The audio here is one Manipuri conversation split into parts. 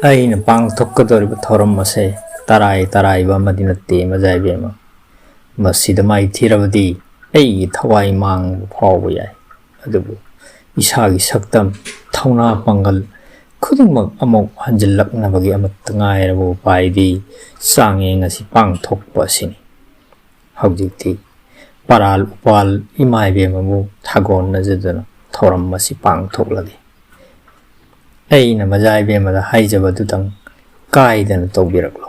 ꯑꯩꯅ ꯄꯥꯡꯊꯣꯛꯀꯗꯧꯔꯤꯕ ꯊꯧꯔꯝ ꯑꯁꯤ ꯇꯔꯥꯏꯕ ꯑꯃꯗꯤ ꯅꯠꯇꯦ ꯃꯖꯥꯏꯕꯦꯝꯃ꯫ ꯃꯁꯤꯗ ꯃꯥꯏꯊꯤꯔꯕꯗꯤ ꯑꯩꯒꯤ ꯊꯋꯥꯏ ꯃꯥꯡꯕ ꯐꯥꯎꯕ ꯌꯥꯏ꯫ ꯑꯗꯨꯕꯨ ꯏꯁꯥꯒꯤ ꯁꯛꯇꯝ, ꯊꯧꯅꯥ ꯄꯥꯡꯒꯜ ꯈꯨꯗꯤꯡꯃꯛ ꯑꯃꯨꯛ ꯍꯟꯖꯤꯜꯂꯛꯅꯕꯒꯤ ꯑꯃꯠꯇ ꯉꯥꯏꯔꯕ ꯎꯄꯥꯏꯗꯤ ꯆꯥꯡꯌꯦꯡ ꯑꯁꯤ ꯄꯥꯡꯊꯣꯛꯄ ꯑꯁꯤꯅꯤ꯫ ꯍꯧꯖꯤꯛꯇꯤ ꯄꯥꯔꯥꯜ ꯎꯄꯥꯜ ꯏꯃꯥ ꯏꯕꯦꯝꯃꯕꯨ ꯊꯥꯒꯣꯟꯅꯖꯗꯨꯅ ꯊꯧꯔꯝ ꯑꯁꯤ ꯄꯥꯡꯊꯣꯛꯂꯒꯦ꯫ ꯑꯩꯅ ꯃꯖꯥꯏꯕꯦꯝꯃꯗ ꯍꯥꯏꯖꯕꯗꯨꯇꯪ ꯀꯥꯏꯗꯅ ꯇꯧꯕꯤꯔꯛꯂꯣ꯫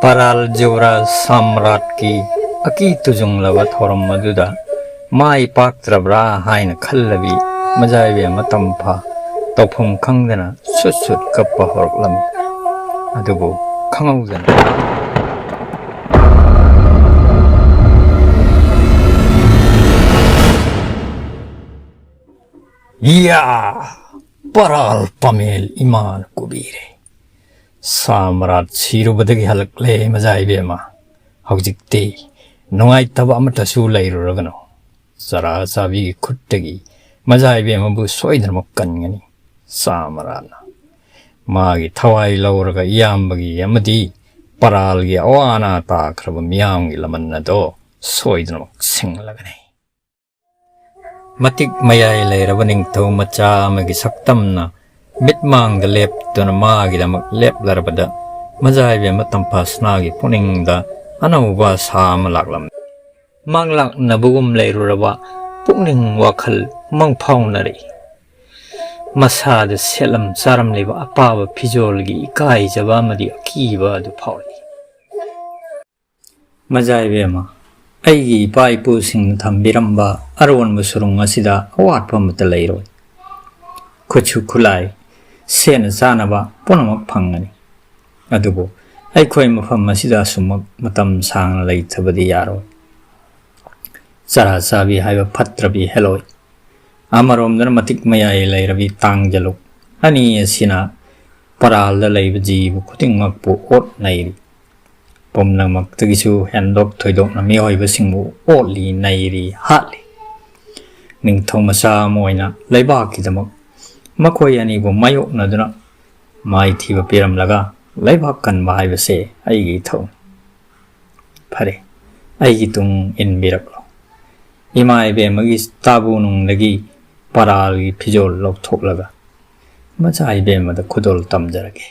ꯄꯥꯔꯥꯜ ꯖꯨꯕꯔꯥꯖ ꯁꯝꯔꯥꯠꯀꯤ ꯑꯀꯤ ꯇꯨꯖꯨꯡꯂꯕ ꯊꯧꯔꯝ ꯑꯗꯨꯗ ꯃꯥꯏ ꯄꯥꯛꯇ꯭ꯔꯕ꯭ꯔꯥ ꯍꯥꯏꯅ ꯈꯜꯂꯕꯤ ꯃꯖꯥꯏꯕꯦꯝꯃ ꯇꯝꯐꯥ ꯇꯧꯐꯝ ꯈꯪꯗꯅ ꯁꯨꯠ ꯀꯞꯄ ꯍꯧꯔꯛꯂꯝꯃꯤ꯫ ꯑꯗꯨꯕꯨ ꯈꯪꯍꯧꯗꯅ ꯌꯥ! ꯄꯥꯔꯥꯜ ꯄꯥꯃꯦꯜ ꯏꯃꯥꯅ ꯀꯨꯕꯤꯔꯦ꯫ ꯁꯝꯔꯥꯠ ꯁꯤꯔꯨꯕꯗꯒꯤ ꯍꯜꯂꯛꯂꯦ ꯃꯖꯥꯏꯕꯦꯝꯃ꯫ ꯍꯧꯖꯤꯛꯇꯤ ꯅꯨꯡꯉꯥꯏꯇꯕ ꯑꯃꯠꯇꯁꯨ ꯂꯩꯔꯨꯔꯒꯅꯨ꯫ ꯆꯔꯥ ꯆꯥꯕꯤꯒꯤ ꯈꯨꯠꯇꯒꯤ ꯃꯖꯥꯏꯕꯦꯝꯃꯕꯨ ꯁꯣꯏꯗꯅꯃꯛ ꯀꯟꯒꯅꯤ ꯁꯝꯔꯥꯠꯅ꯫ ꯃꯥꯒꯤ ꯊꯋꯥꯏ ꯂꯧꯔꯒ ꯏꯌꯥꯝꯕꯒꯤ ꯑꯃꯗꯤ ꯄꯥꯔꯥꯜꯒꯤ ꯑꯋꯥ ꯑꯅꯥ ꯇꯥꯈ꯭ꯔꯕ ꯃꯤꯌꯥꯝꯒꯤ ꯂꯃꯟ ꯑꯗꯣ ꯁꯣꯏꯗꯅꯃꯛ ꯁꯤꯡꯂꯒꯅꯤ꯫ ꯃꯇꯤꯛ ꯃꯌꯥꯏ ꯂꯩꯔꯕ ꯅꯤꯡꯊꯧ ꯃꯆꯥ ꯑꯃꯒꯤ ꯁꯛꯇꯝꯅ ꯃꯤꯠꯃꯥꯡꯗ ꯂꯦꯞꯇꯨꯅ ꯃꯥꯒꯤꯗꯃꯛ ꯂꯦꯞꯂꯔꯕꯗ ꯃꯖꯥꯏꯕꯦꯝꯃ ꯇꯝꯐꯥꯁꯅꯥꯒꯤ ꯄꯨꯛꯅꯤꯡꯗ ꯑꯅꯧꯕ ꯑꯁꯥ ꯑꯃ ꯂꯥꯛꯂꯝꯃꯤ꯫ ꯃꯥꯡꯂꯥꯛꯅꯕꯒꯨꯝ ꯂꯩꯔꯨꯔꯕ ꯄꯨꯛꯅꯤꯡ ꯋꯥꯈꯜ ꯃꯪꯐꯥꯎꯅꯔꯛꯏ꯫ ꯃꯁꯥꯗ ꯁꯦꯠꯂꯝ ꯆꯥꯔꯝꯂꯤꯕ ꯑꯄꯥꯕ ꯐꯤꯖꯣꯜꯒꯤ ꯏꯀꯥꯏꯖꯕ ꯑꯃꯗꯤ ꯑꯀꯤꯕ ꯑꯗꯨ ꯐꯥꯎꯔꯛꯏ꯫ ꯃꯖꯥꯏꯕꯦꯝꯃ, ꯑꯩꯒꯤ ꯏꯄꯥ ꯏꯄꯨꯁꯤꯡꯅ ꯊꯝꯕꯤꯔꯝꯕ ꯑꯔꯣꯟꯕ ꯁꯨꯔꯨꯡ ꯑꯁꯤꯗ ꯑꯋꯥꯠꯄ ꯑꯃꯠꯇ ꯂꯩꯔꯣꯏ꯫ ꯈꯨꯠꯁꯨ ꯈꯨꯠꯂꯥꯏ, ꯁꯦꯠꯅ ꯆꯥꯅꯕ ꯄꯨꯝꯅꯃꯛ ꯐꯪꯒꯅꯤ꯫ ꯑꯗꯨꯕꯨ ꯑꯩꯈꯣꯏ ꯃꯐꯝ ꯑꯁꯤꯗ ꯑꯁꯨꯝꯃꯛ ꯃꯇꯝ ꯁꯥꯡꯅ ꯂꯩꯊꯕꯗꯤ ꯌꯥꯔꯣꯏ꯫ ꯆꯔꯥ ꯆꯥꯕꯤ ꯍꯥꯏꯕ ꯐꯠꯇ꯭ꯔꯕꯤ ꯍꯦꯂꯣꯏ, ꯑꯃꯔꯣꯝꯗꯅ ꯃꯇꯤꯛ ꯃꯌꯥꯏ ꯂꯩꯔꯕꯤ ꯇꯥꯡꯖꯂꯨꯛ, ꯑꯅꯤ ꯑꯁꯤꯅ ꯄꯥꯔꯥꯜꯗ ꯂꯩꯕ ꯖꯤꯕ ꯈꯨꯗꯤꯡꯃꯛꯄꯨ ꯑꯣꯠ ꯅꯩꯔꯤ꯫ ꯄꯨꯝꯅꯃꯛꯇꯒꯤꯁꯨ ꯍꯦꯟꯗꯣꯛ ꯊꯣꯏꯗꯣꯛꯅ ꯃꯤꯑꯣꯏꯕꯁꯤꯡꯕꯨ ꯑꯣꯠꯂꯤ, ꯅꯩꯔꯤ, ꯍꯥꯠꯂꯤ꯫ ꯅꯤꯡꯊꯧ ꯃꯆꯥ ꯑꯃ ꯑꯣꯏꯅ ꯂꯩꯕꯥꯛꯀꯤꯗꯃꯛ ꯃꯈꯣꯏ ꯑꯅꯤꯕꯨ ꯃꯥꯌꯣꯛꯅꯗꯨꯅ ꯃꯥꯏꯊꯤꯕ ꯄꯤꯔꯝꯂꯒ ꯂꯩꯕꯥꯛ ꯀꯟꯕ ꯍꯥꯏꯕꯁꯦ ꯑꯩꯒꯤ ꯏꯊꯧꯅꯤ꯫ ꯐꯔꯦ, ꯑꯩꯒꯤ ꯇꯨꯡ ꯏꯟꯕꯤꯔꯛꯂꯣ꯫ ꯏꯃꯥ ꯏꯕꯦꯝꯃꯒꯤ ꯇꯥꯕꯨꯅꯨꯡꯗꯒꯤ ꯄꯥꯔꯥꯜꯒꯤ ꯐꯤꯖꯣꯜ ꯂꯧꯊꯣꯛꯂꯒ ꯃꯖꯥꯏꯕꯦꯝꯃꯗ ꯈꯨꯗꯣꯜ ꯇꯝꯖꯔꯒꯦ꯫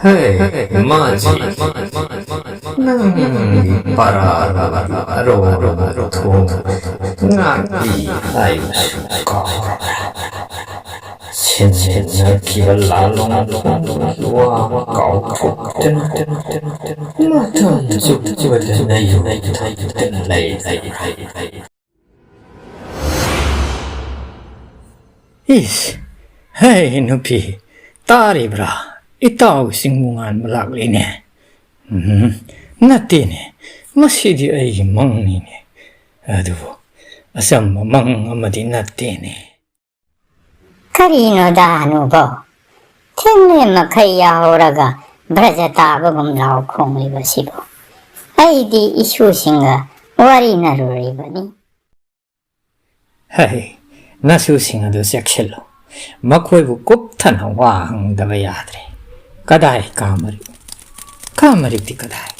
Hey, Maji, nang para aro ngaki ayos ka. Senna kibalalong luwa kaukten matan subjudan ayu lay Is hey nupi tari bra itaw singungan malakli ne natine masidi ay mangni ne adu asam mang amadi natine Karino dano bo. Tenne makaya horaga brajata bagum lao kong liba sibo. Ay di isu singa wari naruri bani. Hey, nasu singa do sekshelo. Makoy bu kuptan wang daba yadre. Kadai kamari di kadai.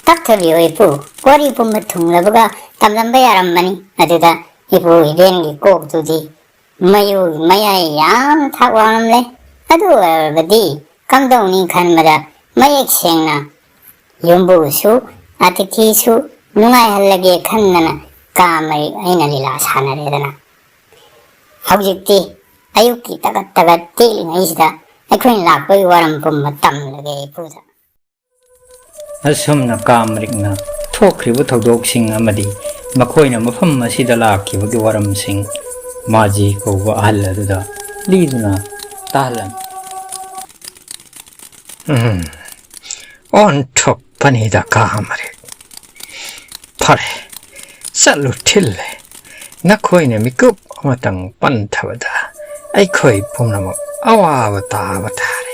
Taktabi o ipu, wari ipu matung labaga tamlam bayaram mani. Aduda ipu hidengi kok tudi. Mayu mayayam takwam le. Adu badi kamdong ni kanmada mayak sengna. Yumbu su atiki su nungay halage kannana kamari ayna lila sana redana. Haujikti ayuki tagat tiling aisda akwin lakoy waram pumatam lage puza. Asumna kamrik na thokribu thogdoksing amadi makoyna mafam asida lakibagi waramsing maji kouba ahal aduda liduna tahlan on thok panida kamrik pare salu thille nakoyna mikup amatang panthabada aikhoy pumnamak awa batare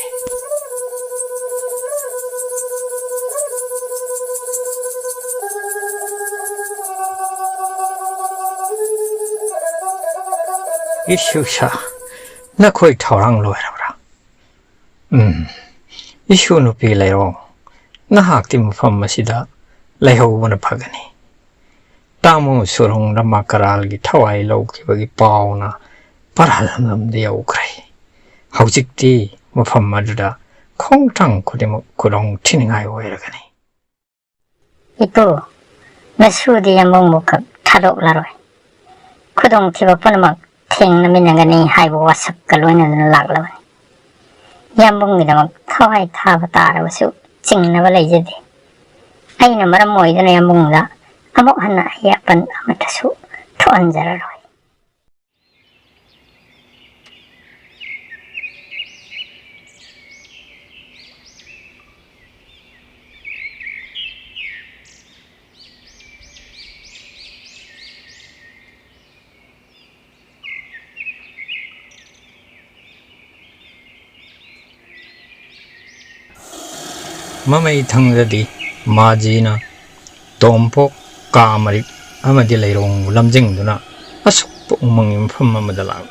Isu sa nakoy thorang loirabra isu nupi LEIRONG nahakti mafam masida laihawbana phagani tamo surong ramakaral gi thawai lawkibagi pawna PARAL ngamde yaukrai haujikti mafam maduda khongtang khudimak kurong thiningai oiragani Ipu nasudi yamong mukak thadok laroi. Kudong tiba punamak Ting namin na gani haibo wasak kaluan na laklawan. Yambong nidamak thawai thabatara wasu ching na balay jadi. Ay na maramoy na yambong da amok hana hiyapan amatasu tuan jararoy. Mamay thangdadi majina TOMPOK kamarik amadi LEIRONG lamjingduna asuk umangim famma madala